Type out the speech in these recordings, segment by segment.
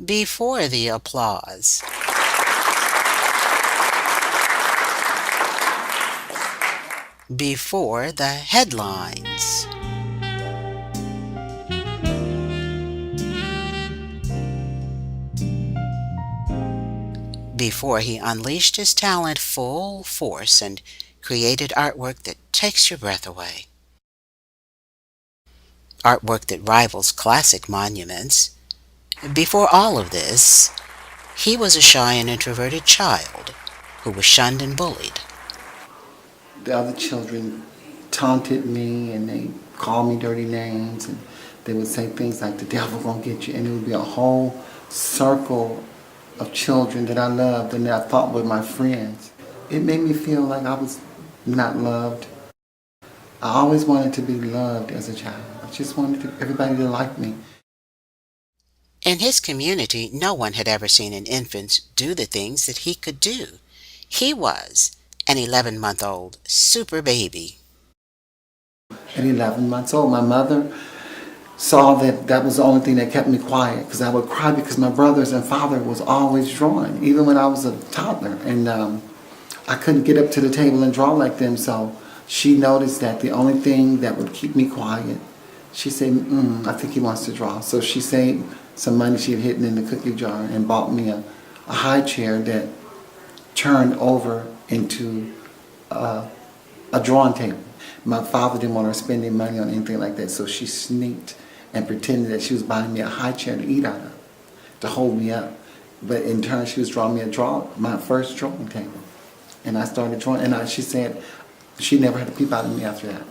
before the applause. Before the headlines. Before he unleashed his talent full force and created artwork that takes your breath away. Artwork that rivals classic monuments. Before all of this, he was a shy and introverted child who was shunned and bullied. The other children taunted me and they called me dirty names and they would say things like, the devil gonna get you, and it would be a whole circle of children that I loved and that I thought were my friends. It made me feel like I was not loved. I always wanted to be loved as a child. I just wanted everybody to like me. In his community, no one had ever seen an infant do the things that he could do. He was an 11-month-old super baby. At 11 months old, my mother saw that was the only thing that kept me quiet, because I would cry because my brothers and father was always drawing, even when I was a toddler. And I couldn't get up to the table and draw like them, so she noticed that the only thing that would keep me quiet, she said, I think he wants to draw. So she saved some money she had hidden in the cookie jar and bought me a high chair that turned over into a drawing table. My father didn't want her spending money on anything like that, so she sneaked and pretended that she was buying me a high chair to eat out of, to hold me up. But in turn, she was drawing me my first drawing table. And I started drawing, and she said she never had a peep out of me after that.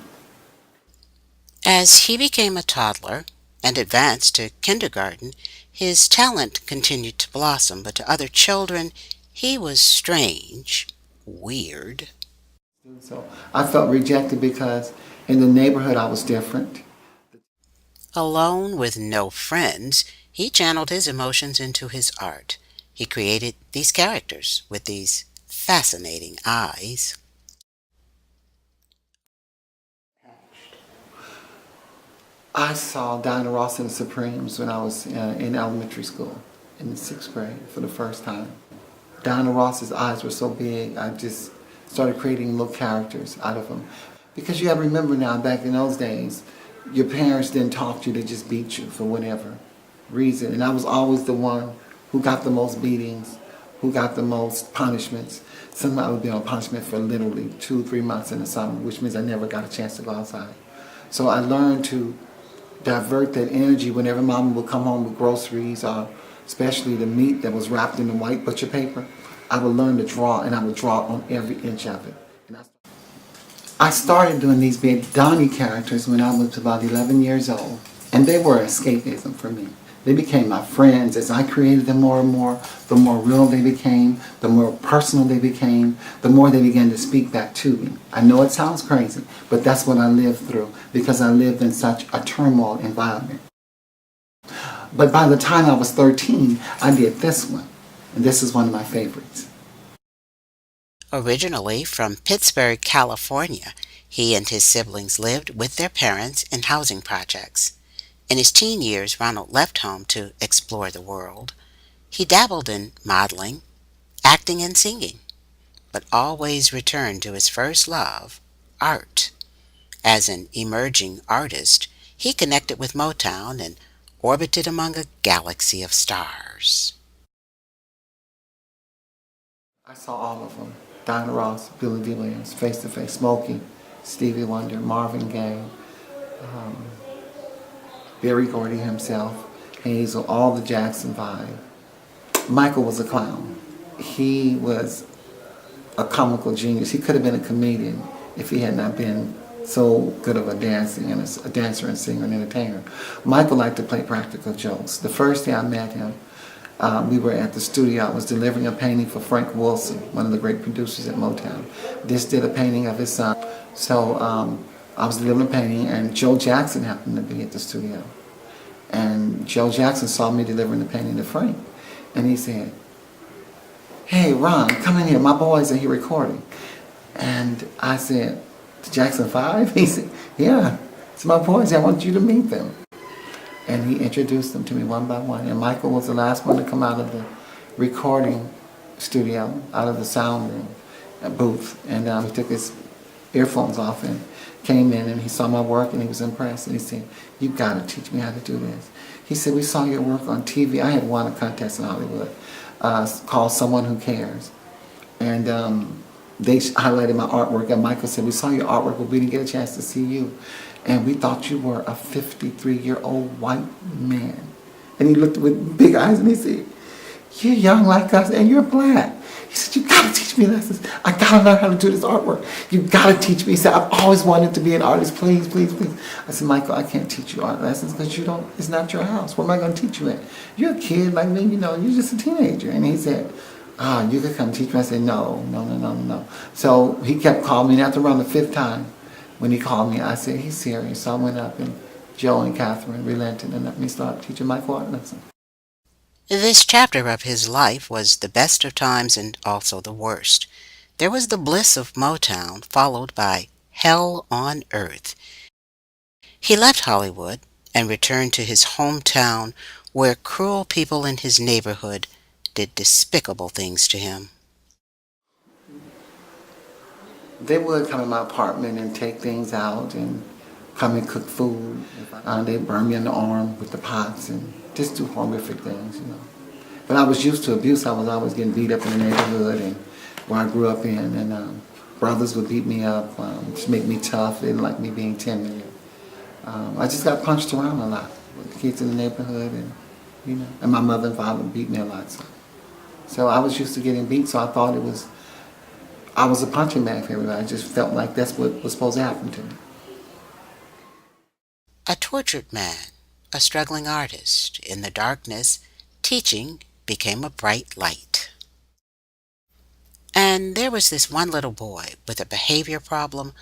As he became a toddler and advanced to kindergarten, his talent continued to blossom, but to other children, he was strange, weird. So I felt rejected because in the neighborhood I was different. Alone with no friends, he channeled his emotions into his art. He created these characters with these fascinating eyes. I saw Diana Ross and the Supremes when I was in elementary school, in the 6th grade, for the first time. Diana Ross's eyes were so big, I just started creating little characters out of them. Because you have to remember now, back in those days, your parents didn't talk to you, they just beat you for whatever reason. And I was always the one who got the most beatings, who got the most punishments. Sometimes I would be on punishment for literally 2-3 months in the summer, which means I never got a chance to go outside. So I learned to divert that energy whenever Mama would come home with groceries, or especially the meat that was wrapped in the white butcher paper. I would learn to draw, and I would draw on every inch of it. I started doing these big Donnie characters when I was about 11 years old, and they were escapism for me. They became my friends. As I created them more and more, the more real they became, the more personal they became, the more they began to speak back to me. I know it sounds crazy, but that's what I lived through because I lived in such a turmoil environment. But by the time I was 13, I did this one, and this is one of my favorites. Originally from Pittsburgh, California, he and his siblings lived with their parents in housing projects. In his teen years, Ronald left home to explore the world. He dabbled in modeling, acting, and singing, but always returned to his first love, art. As an emerging artist, he connected with Motown and orbited among a galaxy of stars. I saw all of them. Diana Ross, Billy Dee Williams, Face to Face, Smokey, Stevie Wonder, Marvin Gaye, Berry Gordy himself, Hazel, all the Jackson vibe. Michael was a clown. He was a comical genius. He could have been a comedian if he had not been so good of a dancer and singer and entertainer. Michael liked to play practical jokes. The first day I met him, we were at the studio. I was delivering a painting for Frank Wilson, one of the great producers at Motown. This did a painting of his son. So I was delivering a painting, and Joe Jackson happened to be at the studio. And Joe Jackson saw me delivering the painting to Frank, and he said, "Hey, Ron, come in here. My boys are here recording." And I said, "Jackson 5?" He said, "Yeah, it's my boys. I want you to meet them." And he introduced them to me one by one. And Michael was the last one to come out of the recording studio, out of the sound room, booth. And he took his earphones off and came in, and he saw my work, and he was impressed. And he said, "You've got to teach me how to do this." He said, "We saw your work on TV. I had won a contest in Hollywood called Someone Who Cares." And they highlighted my artwork, and Michael said, "We saw your artwork, but we didn't get a chance to see you. And we thought you were a 53-year-old white man." And he looked with big eyes and he said, "You're young like us and you're black." He said, "You gotta teach me lessons. I gotta learn how to do this artwork. You gotta teach me." He said, "I've always wanted to be an artist. Please, please, please." I said, "Michael, I can't teach you art lessons because it's not your house. Where am I gonna teach you at? You're a kid like me, you're just a teenager." And he said, "You could come teach me." I said, "No, no, no, no, no." So he kept calling me, and after around the 5th time, when he called me, I said, "He's serious." So I went up, and Joe and Catherine relented and let me start teaching Michael art lessons. This chapter of his life was the best of times and also the worst. There was the bliss of Motown, followed by hell on earth. He left Hollywood and returned to his hometown, where cruel people in his neighborhood did despicable things to him. They would come in my apartment and take things out and come and cook food. They'd burn me in the arm with the pots and just do horrific things. But I was used to abuse. I was always getting beat up in the neighborhood and where I grew up in. And brothers would beat me up, just make me tough. They didn't like me being timid. I just got punched around a lot with the kids in the neighborhood, and my mother and father beat me a lot. So I was used to getting beat, so I thought I was a punching bag for everybody. I just felt like that's what was supposed to happen to me. A tortured man, a struggling artist, in the darkness, teaching became a bright light. And there was this one little boy with a behavior problem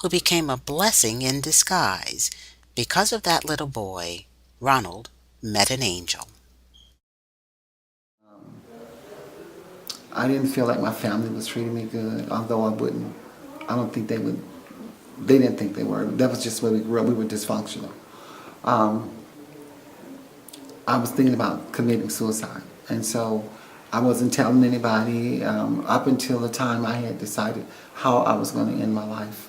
who became a blessing in disguise. Because of that little boy, Ronald met an angel. I didn't feel like my family was treating me good, although I don't think they would. They didn't think they were. That was just where we grew up. We were dysfunctional. I was thinking about committing suicide, and so I wasn't telling anybody up until the time I had decided how I was going to end my life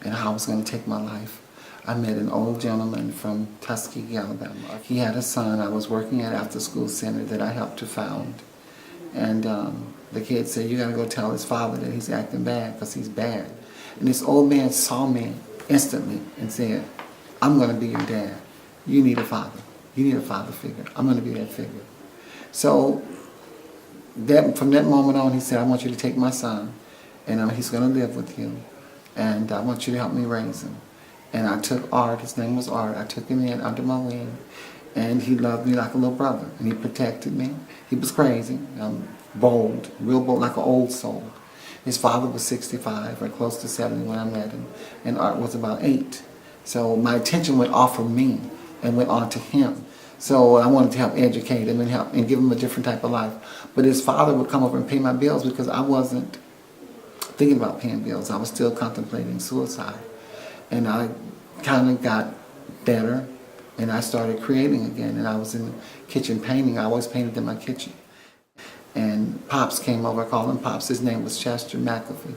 and how I was going to take my life. I met an old gentleman from Tuskegee, Alabama. He had a son. I was working at after school center that I helped to found. And the kid said, "You got to go tell his father that he's acting bad because he's bad." And this old man saw me instantly and said, "I'm going to be your dad. You need a father. You need a father figure. I'm going to be that figure." So from that moment on, he said, "I want you to take my son, and he's going to live with you, and I want you to help me raise him." And I took Art, his name was Art, I took him in under my wing, and he loved me like a little brother, and he protected me. He was crazy, bold, real bold, like an old soul. His father was 65 or close to 70 when I met him, and Art was about 8. So my attention went off of me and went on to him. So I wanted to help educate him and give him a different type of life. But his father would come over and pay my bills because I wasn't thinking about paying bills. I was still contemplating suicide. And I kind of got better, and I started creating again. And I was in the kitchen painting. I always painted in my kitchen. And Pops came over. I called him Pops. His name was Chester McAfee.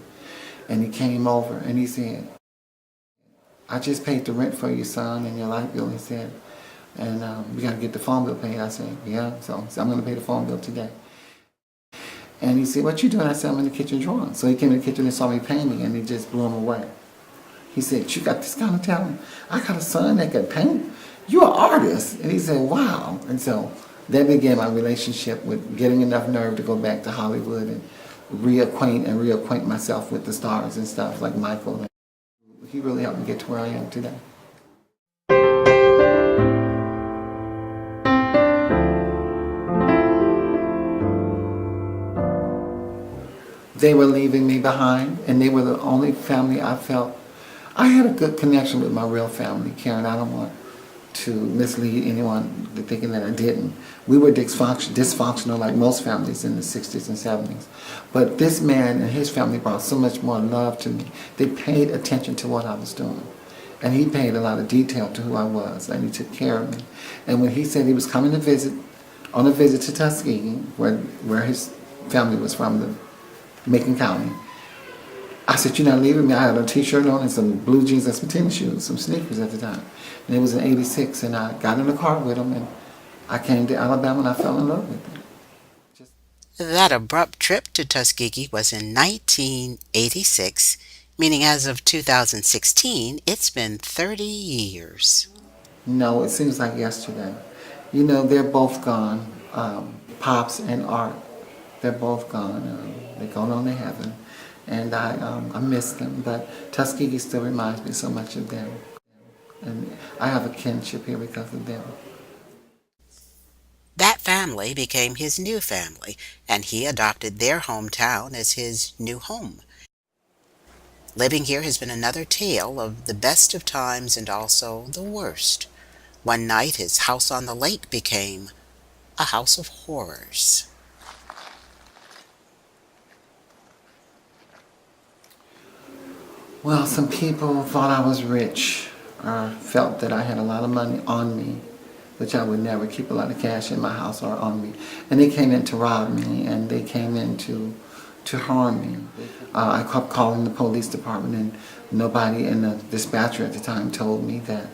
And he came over and he said, "I just paid the rent for your son and your light bill," he said. "And we got to get the phone bill paid." I said, "Yeah." So I'm going to pay the phone bill today. And he said, "What you doing?" I said, "I'm in the kitchen drawing." So he came in the kitchen and saw me painting, and it just blew him away. He said, "You got this kind of talent? I got a son that can paint. You're an artist." And he said, "Wow." And so that began my relationship with getting enough nerve to go back to Hollywood and reacquaint myself with the stars and stuff like Michael. He really helped me get to where I am today. They were leaving me behind, and they were the only family I felt. I had a good connection with my real family, Karen. I don't want to mislead anyone to thinking that I didn't. We were dysfunctional like most families in the 60s and 70s. But this man and his family brought so much more love to me. They paid attention to what I was doing. And he paid a lot of detail to who I was, and he took care of me. And when he said he was coming to visit, on a visit to Tuskegee, where his family was from, the Macon County, I said, "You're not leaving me." I had a t-shirt on and some blue jeans and some tennis shoes, some sneakers at the time. And it was in '86, and I got in the car with him, and I came to Alabama, and I fell in love with him. That abrupt trip to Tuskegee was in 1986, meaning as of 2016, it's been 30 years. No, it seems like yesterday. You know, they're both gone, Pops and Art. They're both gone. They're going on to heaven. And I miss them, but Tuskegee still reminds me so much of them. And I have a kinship here because of them. That family became his new family, and he adopted their hometown as his new home. Living here has been another tale of the best of times and also the worst. One night, his house on the lake became a house of horrors. Well, some people thought I was rich or felt that I had a lot of money on me, which I would never keep a lot of cash in my house or on me. And they came in to rob me, and they came in to harm me. I kept calling the police department, and nobody, and the dispatcher at the time told me that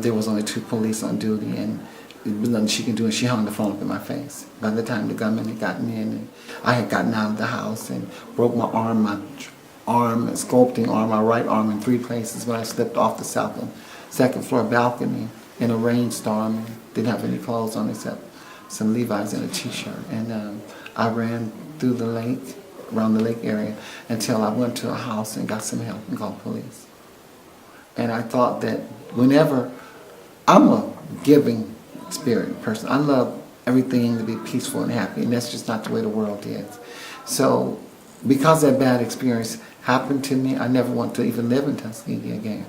there was only 2 police on duty, and there was nothing she could do, and she hung the phone up in my face. By the time the gunman had gotten in, and I had gotten out of the house and broke my arm, sculpting arm, my right arm in 3 places when I slipped off the second floor balcony in a rainstorm and didn't have any clothes on except some Levi's and a t-shirt. And I ran through the lake, around the lake area, until I went to a house and got some help and called police. And I thought that whenever, I'm a giving spirit person. I love everything to be peaceful and happy, and that's just not the way the world is. So because that bad experience happened to me, I never want to even live in Tuskegee again.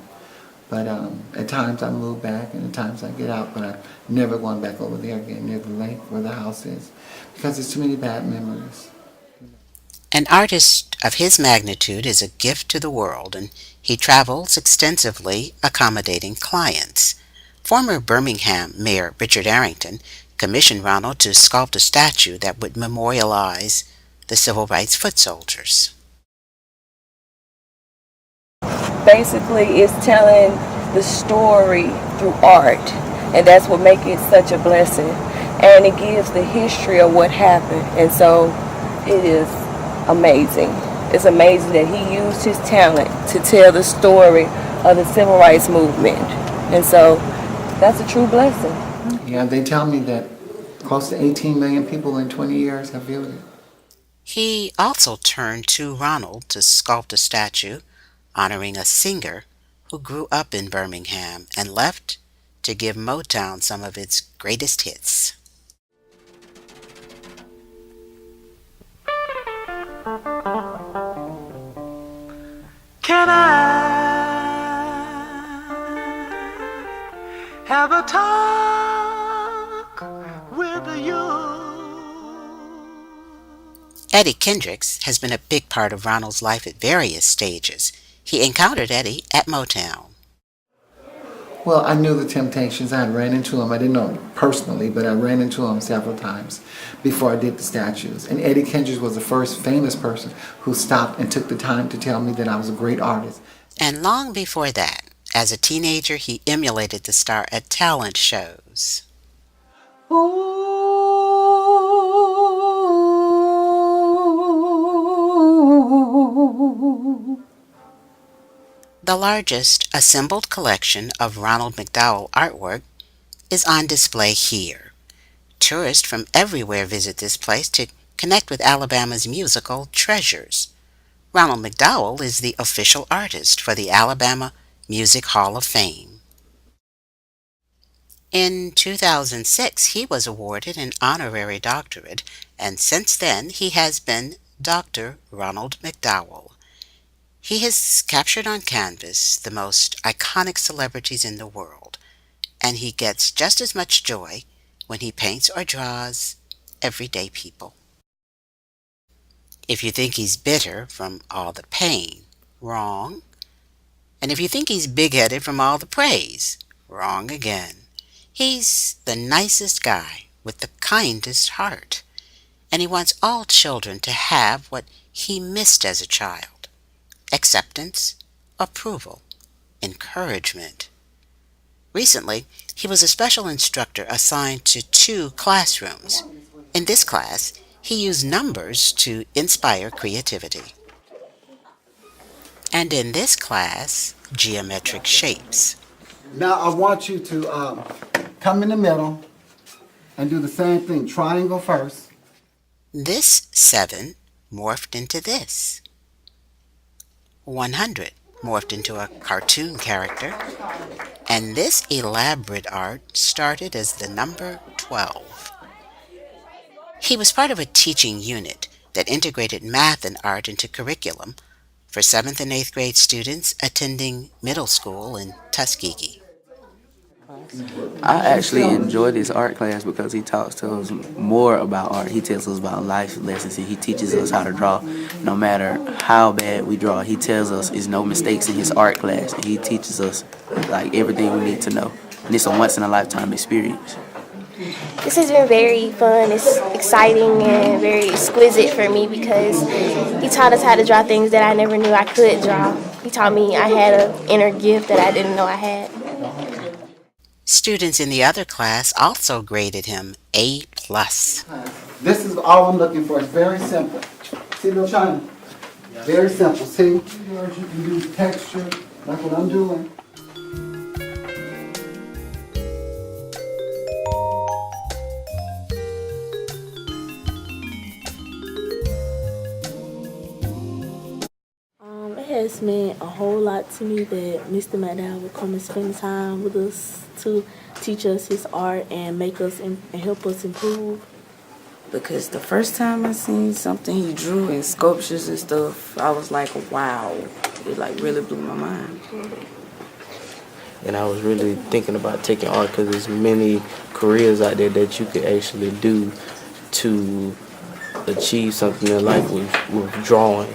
But at times I move back, and at times I get out, but I'm never going back over there again, near the lake where the house is, because there's too many bad memories. An artist of his magnitude is a gift to the world, and he travels extensively accommodating clients. Former Birmingham Mayor Richard Arrington commissioned Ronald to sculpt a statue that would memorialize the civil rights foot soldiers. Basically, it's telling the story through art, and that's what makes it such a blessing. And it gives the history of what happened, and so it is amazing. It's amazing that he used his talent to tell the story of the civil rights movement, and so that's a true blessing. Yeah, they tell me that close to 18 million people in 20 years have viewed it. He also turned to Ronald to sculpt a statue honoring a singer who grew up in Birmingham and left to give Motown some of its greatest hits. Can I have a talk with you? Eddie Kendricks has been a big part of Ronald's life at various stages. He encountered Eddie at Motown. Well, I knew the Temptations. I had ran into him. I didn't know him personally, but I ran into him several times before I did the statues. And Eddie Kendricks was the first famous person who stopped and took the time to tell me that I was a great artist. And long before that, as a teenager, he emulated the star at talent shows. The largest assembled collection of Ronald McDowell artwork is on display here. Tourists from everywhere visit this place to connect with Alabama's musical treasures. Ronald McDowell is the official artist for the Alabama Music Hall of Fame. In 2006, he was awarded an honorary doctorate, and since then he has been Dr. Ronald McDowell. He has captured on canvas the most iconic celebrities in the world, and he gets just as much joy when he paints or draws everyday people. If you think he's bitter from all the pain, wrong. And if you think he's big-headed from all the praise, wrong again. He's the nicest guy with the kindest heart, and he wants all children to have what he missed as a child: acceptance, approval, encouragement. Recently, he was a special instructor assigned to two classrooms. In this class, he used numbers to inspire creativity. And in this class, geometric shapes. Now I want you to come in the middle and do the same thing. Triangle first. This 7 morphed into this. 100 morphed into a cartoon character. And this elaborate art started as the number 12. He was part of a teaching unit that integrated math and art into curriculum for 7th and 8th grade students attending middle school in Tuskegee. I actually enjoy this art class because he talks to us more about art. He tells us about life lessons, and he teaches us how to draw. No matter how bad we draw, he tells us there's no mistakes in his art class, and he teaches us like everything we need to know. And it's a once in a lifetime experience. This has been very fun. It's exciting and very exquisite for me because he taught us how to draw things that I never knew I could draw. He taught me I had an inner gift that I didn't know I had. Students in the other class also graded him A+. This is all I'm looking for. It's very simple. See, little China? Very simple. See, you can use texture like what I'm doing. It has meant a whole lot to me that Mr. McDowell would come and spend time with us to teach us his art and make us and help us improve. Because the first time I seen something he drew in sculptures and stuff, I was like, wow. It like really blew my mind. And I was really thinking about taking art because there's many careers out there that you could actually do to achieve something in life with drawing.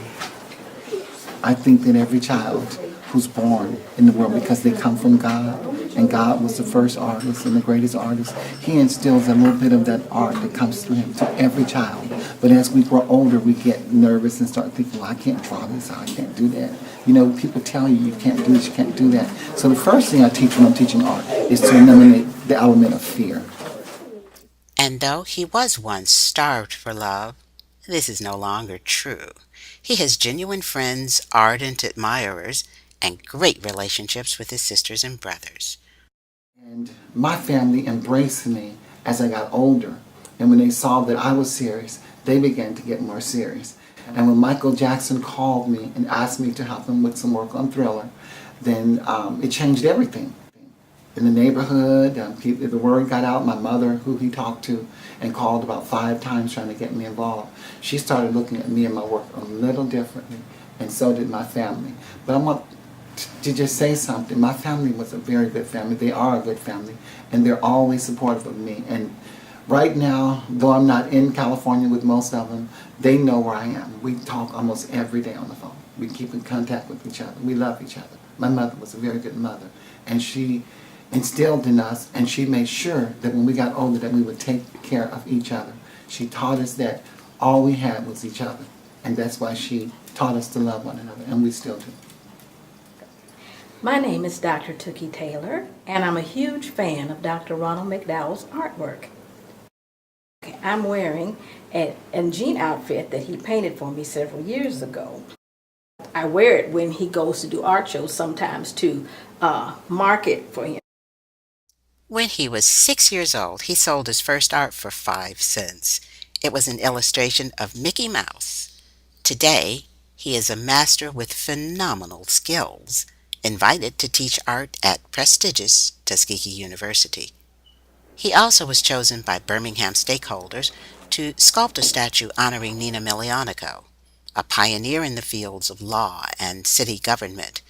I think that every child who's born in the world, because they come from God, and God was the first artist and the greatest artist, he instills a little bit of that art that comes through him to every child. But as we grow older, we get nervous and start thinking, well, I can't draw this, I can't do that. You know, people tell you you can't do this, you can't do that. So the first thing I teach when I'm teaching art is to eliminate the element of fear. And though he was once starved for love, this is no longer true. He has genuine friends, ardent admirers, and great relationships with his sisters and brothers. And my family embraced me as I got older. And when they saw that I was serious, they began to get more serious. And when Michael Jackson called me and asked me to help him with some work on Thriller, then it changed everything. In the neighborhood, the word got out. My mother, who he talked to and called about 5 times trying to get me involved, she started looking at me and my work a little differently, and so did my family. But I want to just say something. My family was a very good family. They are a good family, and they're always supportive of me. And right now, though I'm not in California with most of them, they know where I am. We talk almost every day on the phone. We keep in contact with each other. We love each other. My mother was a very good mother, and she instilled in us, and she made sure that when we got older that we would take care of each other. She taught us that all we had was each other, and that's why she taught us to love one another, and we still do. My name is Dr. Tookie Taylor, and I'm a huge fan of Dr. Ronald McDowell's artwork. I'm wearing a jean outfit that he painted for me several years ago. I wear it when he goes to do art shows sometimes to market for him. When he was 6 years old, he sold his first art for 5 cents. It was an illustration of Mickey Mouse. Today, he is a master with phenomenal skills, invited to teach art at prestigious Tuskegee University. He also was chosen by Birmingham stakeholders to sculpt a statue honoring Nina Milianico, a pioneer in the fields of law and city government.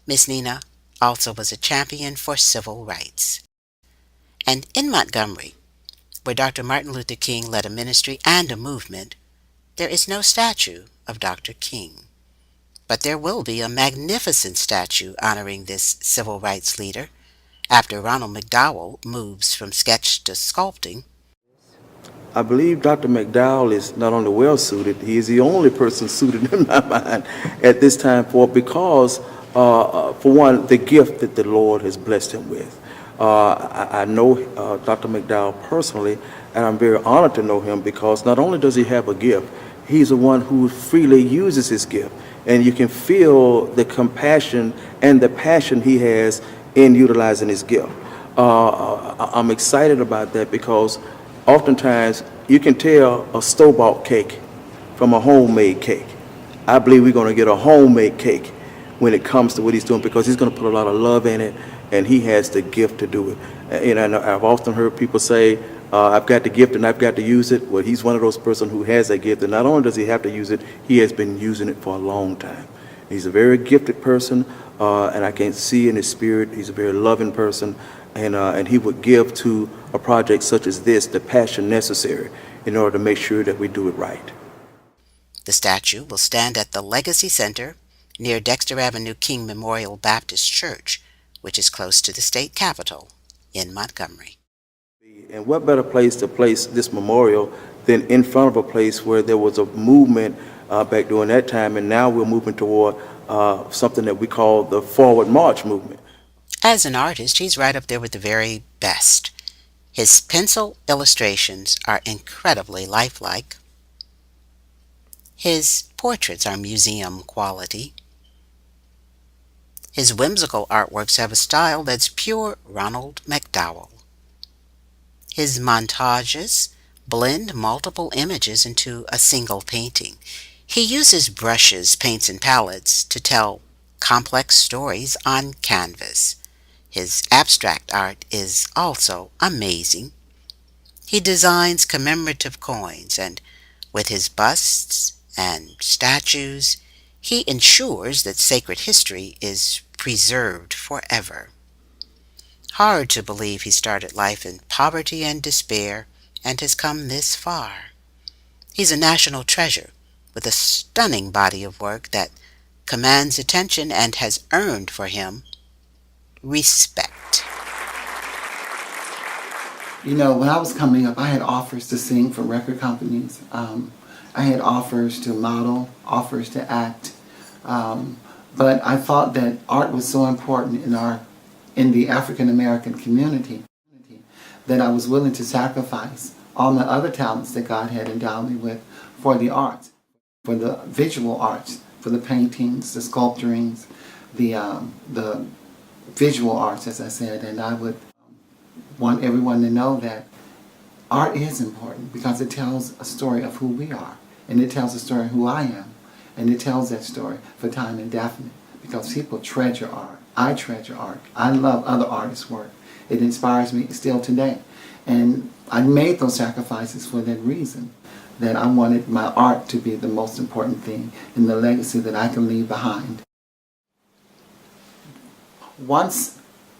Miss Nina also was a champion for civil rights. And in Montgomery, where Dr. Martin Luther King led a ministry and a movement, there is no statue of Dr. King. But there will be a magnificent statue honoring this civil rights leader after Ronald McDowell moves from sketch to sculpting. I believe Dr. McDowell is not only well suited, he is the only person suited in my mind at this time for one, the gift that the Lord has blessed him with. I know Dr. McDowell personally, and I'm very honored to know him because not only does he have a gift, he's the one who freely uses his gift. And you can feel the compassion and the passion he has in utilizing his gift. I'm excited about that because oftentimes you can tell a store-bought cake from a homemade cake. I believe we're going to get a homemade cake when it comes to what he's doing because he's going to put a lot of love in it, and he has the gift to do it. And I've often heard people say, I've got the gift and I've got to use it. Well, he's one of those person who has that gift, and not only does he have to use it, he has been using it for a long time. He's a very gifted person, and I can see in his spirit he's a very loving person, and he would give to a project such as this the passion necessary in order to make sure that we do it right. The statue will stand at the Legacy Center near Dexter Avenue King Memorial Baptist Church, which is close to the state capitol in Montgomery. And what better place to place this memorial than in front of a place where there was a movement back during that time, and now we're moving toward something that we call the Forward March movement. As an artist, he's right up there with the very best. His pencil illustrations are incredibly lifelike. His portraits are museum quality. His whimsical artworks have a style that's pure Ronald McDowell. His montages blend multiple images into a single painting. He uses brushes, paints, and palettes to tell complex stories on canvas. His abstract art is also amazing. He designs commemorative coins, and with his busts and statues, he ensures that sacred history is preserved forever. Hard to believe he started life in poverty and despair and has come this far. He's a national treasure with a stunning body of work that commands attention and has earned for him respect. You know, when I was coming up, I had offers to sing from record companies. I had offers to model, offers to act. But I thought that art was so important in the African American community that I was willing to sacrifice all my other talents that God had endowed me with for the arts, for the visual arts, for the paintings, the sculpturings, the visual arts, as I said. And I would want everyone to know that art is important because it tells a story of who we are, and it tells a story of who I am, and it tells that story for time indefinite because people treasure art. I treasure art. I love other artists' work. It inspires me still today. And I made those sacrifices for that reason, that I wanted my art to be the most important thing in the legacy that I can leave behind. Once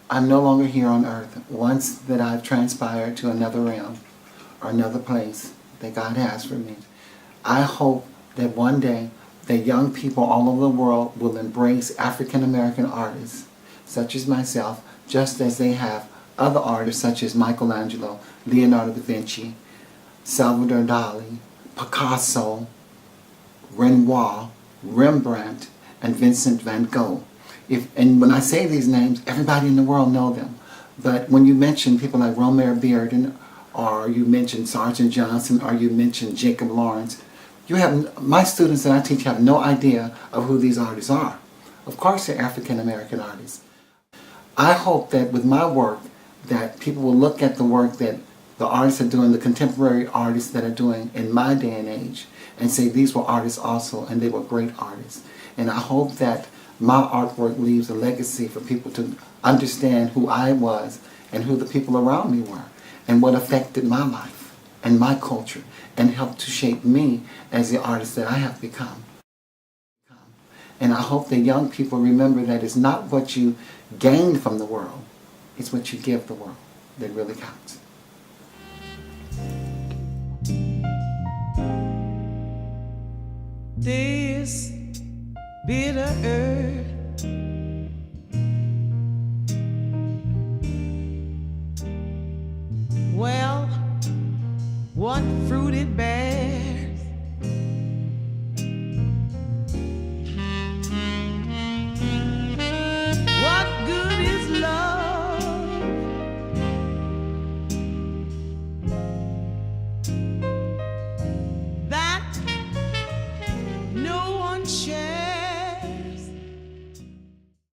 I'm no longer here on earth, once that I've transpired to another realm or another place that God has for me, I hope that one day that young people all over the world will embrace African American artists such as myself, just as they have other artists such as Michelangelo, Leonardo da Vinci, Salvador Dali, Picasso, Renoir, Rembrandt, and Vincent van Gogh. And when I say these names, everybody in the world know them. But when you mention people like Romare Bearden, or you mention Sergeant Johnson, or you mention Jacob Lawrence, my students that I teach have no idea of who these artists are. Of course they're African American artists. I hope that with my work, that people will look at the work that the artists are doing, the contemporary artists that are doing in my day and age, and say these were artists also, and they were great artists. And I hope that my artwork leaves a legacy for people to understand who I was and who the people around me were, and what affected my life and my culture, and helped to shape me as the artist that I have become. And I hope that young people remember that it's not what you gain from the world, it's what you give the world that really counts. This bitter earth. Well, one fruited bag